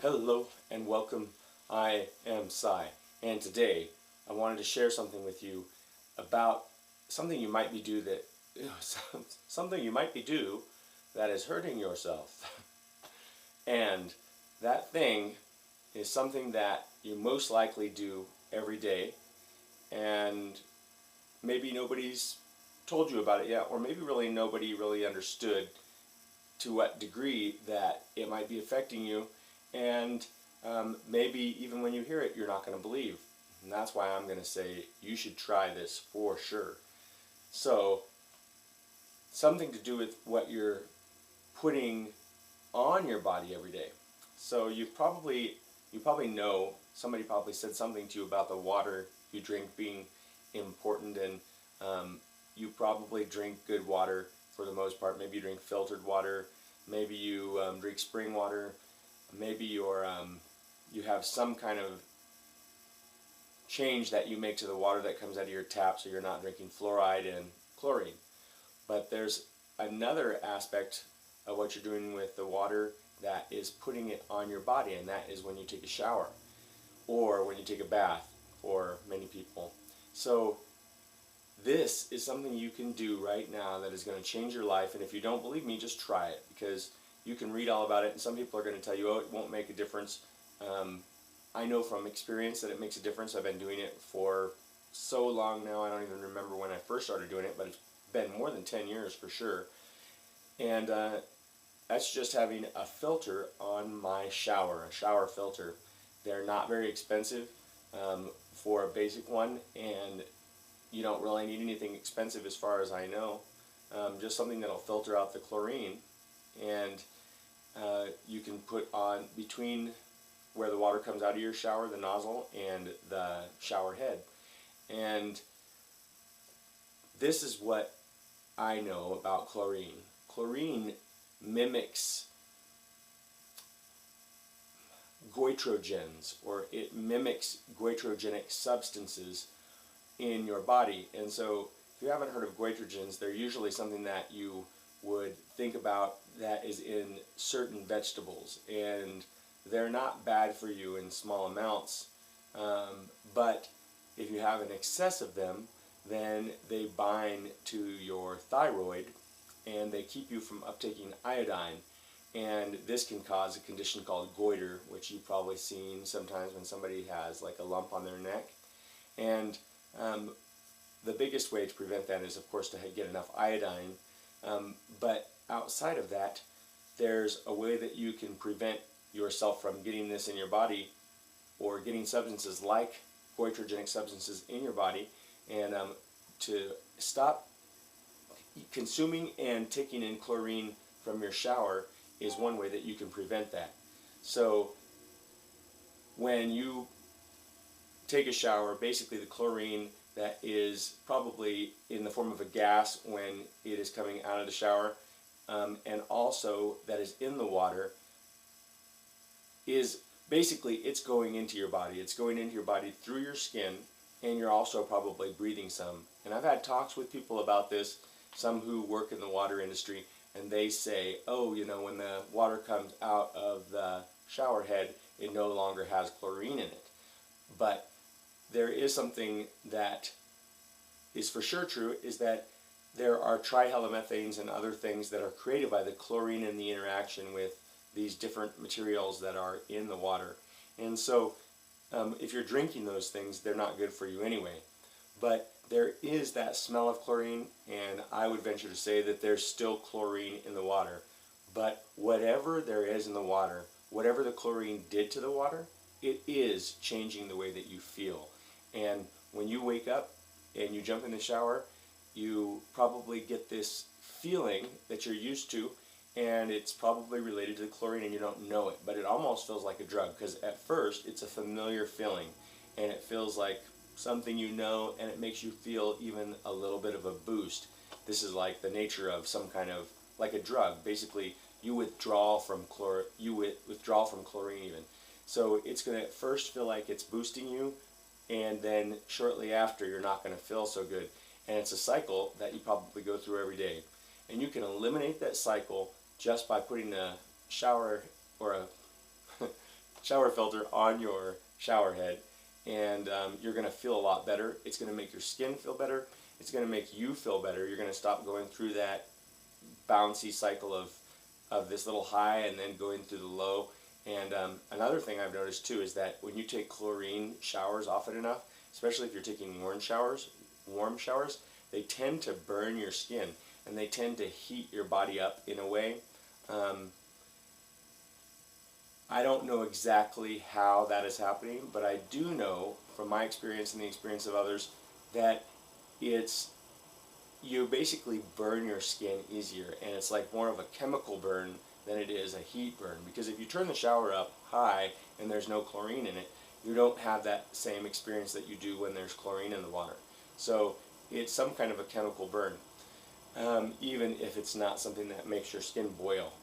Hello and welcome. I am Sye, and today I wanted to share something with you about something you might be do that something you might be do that is hurting yourself. And that thing is something that you most likely do every day, and maybe nobody's told you about it yet, or maybe really nobody really understood to what degree that it might be affecting you, and maybe even when you hear it, you're not going to believe. And that's why I'm going to say you should try this for sure. So, something to do with what you're putting on your body every day. So you probably know, somebody probably said something to you about the water you drink being important, and you probably drink good water for the most part. Maybe you drink filtered water, maybe you drink spring water, maybe you have some kind of change that you make to the water that comes out of your tap, so you're not drinking fluoride and chlorine. But there's another aspect of what you're doing with the water that is putting it on your body, and that is when you take a shower or when you take a bath for many people. So this is something you can do right now that is going to change your life, and if you don't believe me, just try it, because you can read all about it, and some people are going to tell you, oh, it won't make a difference. I know from experience that it makes a difference. I've been doing it for so long now, I don't even remember when I first started doing it, but it's been more than 10 years for sure. And that's just having a filter on my shower, a shower filter. They're not very expensive for a basic one, and you don't really need anything expensive as far as I know. Just something that'll filter out the chlorine, and you can put on between where the water comes out of your shower, the nozzle, and the shower head. And this is what I know about chlorine. Chlorine mimics goitrogens, or it mimics goitrogenic substances in your body. And so if you haven't heard of goitrogens, they're usually something that you would think about that is in certain vegetables, and they're not bad for you in small amounts, but if you have an excess of them, then they bind to your thyroid and they keep you from uptaking iodine, and this can cause a condition called goiter, which you've probably seen sometimes when somebody has like a lump on their neck. And the biggest way to prevent that is, of course, to get enough iodine, but outside of that, there's a way that you can prevent yourself from getting this in your body, or getting substances like goitrogenic substances in your body, and to stop consuming and taking in chlorine from your shower is one way that you can prevent that. So when you take a shower, basically the chlorine that is probably in the form of a gas when it is coming out of the shower, and also that is in the water, is basically, it's going into your body. It's going into your body through your skin, and you're also probably breathing some. And I've had talks with people about this, some who work in the water industry, and they say, oh, you know, when the water comes out of the shower head, it no longer has chlorine in it. But there is something that is for sure true, is that there are trihalomethanes and other things that are created by the chlorine in the interaction with these different materials that are in the water. And so if you're drinking those things, they're not good for you anyway. But there is that smell of chlorine, and I would venture to say that there's still chlorine in the water. But whatever there is in the water, whatever the chlorine did to the water, it is changing the way that you feel. And when you wake up and you jump in the shower, you probably get this feeling that you're used to, and it's probably related to the chlorine and you don't know it, but it almost feels like a drug, because at first it's a familiar feeling, and it feels like something you know, and it makes you feel even a little bit of a boost. This is like the nature of some kind of, like a drug. Basically, you withdraw from chlorine even. So it's going to at first feel like it's boosting you, and then shortly after you're not going to feel so good. And it's a cycle that you probably go through every day. And you can eliminate that cycle just by putting a shower or a shower filter on your shower head, and you're going to feel a lot better. It's going to make your skin feel better. It's going to make you feel better. You're going to stop going through that bouncy cycle of this little high and then going through the low. And another thing I've noticed too is that when you take chlorine showers often enough, especially if you're taking warm showers, they tend to burn your skin and they tend to heat your body up in a way. I don't know exactly how that is happening, but I do know from my experience and the experience of others that you basically burn your skin easier, and it's like more of a chemical burn than it is a heat burn, because if you turn the shower up high and there's no chlorine in it, you don't have that same experience that you do when there's chlorine in the water. So it's some kind of a chemical burn, even if it's not something that makes your skin boil.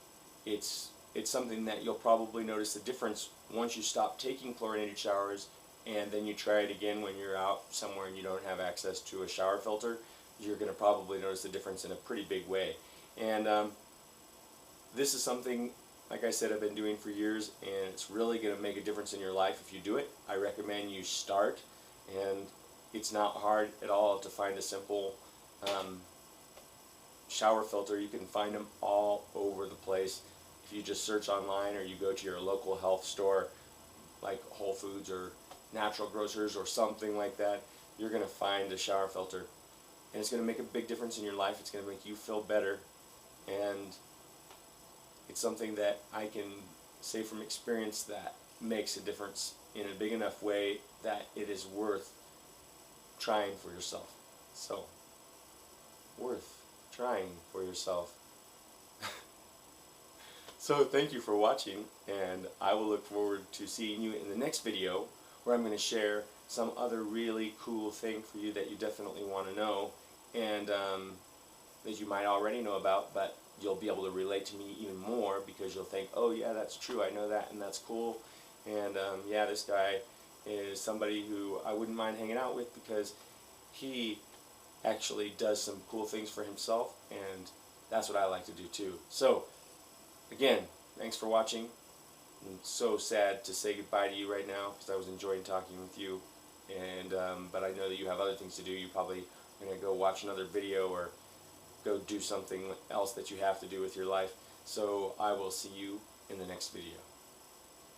It's something that you'll probably notice the difference once you stop taking chlorinated showers, and then you try it again when you're out somewhere and you don't have access to a shower filter. You're going to probably notice the difference in a pretty big way. And this is something, like I said, I've been doing for years, and it's really going to make a difference in your life if you do it. I recommend you start, and it's not hard at all to find a simple shower filter. You can find them all over the place. If you just search online or you go to your local health store like Whole Foods or Natural Grocers or something like that, you're going to find a shower filter. And it's going to make a big difference in your life. It's going to make you feel better. And it's something that I can say from experience that makes a difference in a big enough way that it is worth trying for yourself. So, worth trying for yourself. So thank you for watching, and I will look forward to seeing you in the next video, where I'm going to share some other really cool thing for you that you definitely want to know, and that you might already know about, but you'll be able to relate to me even more, because you'll think, oh yeah, that's true, I know that, and that's cool, and yeah, this guy is somebody who I wouldn't mind hanging out with, because he actually does some cool things for himself, and that's what I like to do too. So again, thanks for watching. I'm so sad to say goodbye to you right now, because I was enjoying talking with you, and but I know that you have other things to do. You probably are going to go watch another video or go do something else that you have to do with your life. So I will see you in the next video.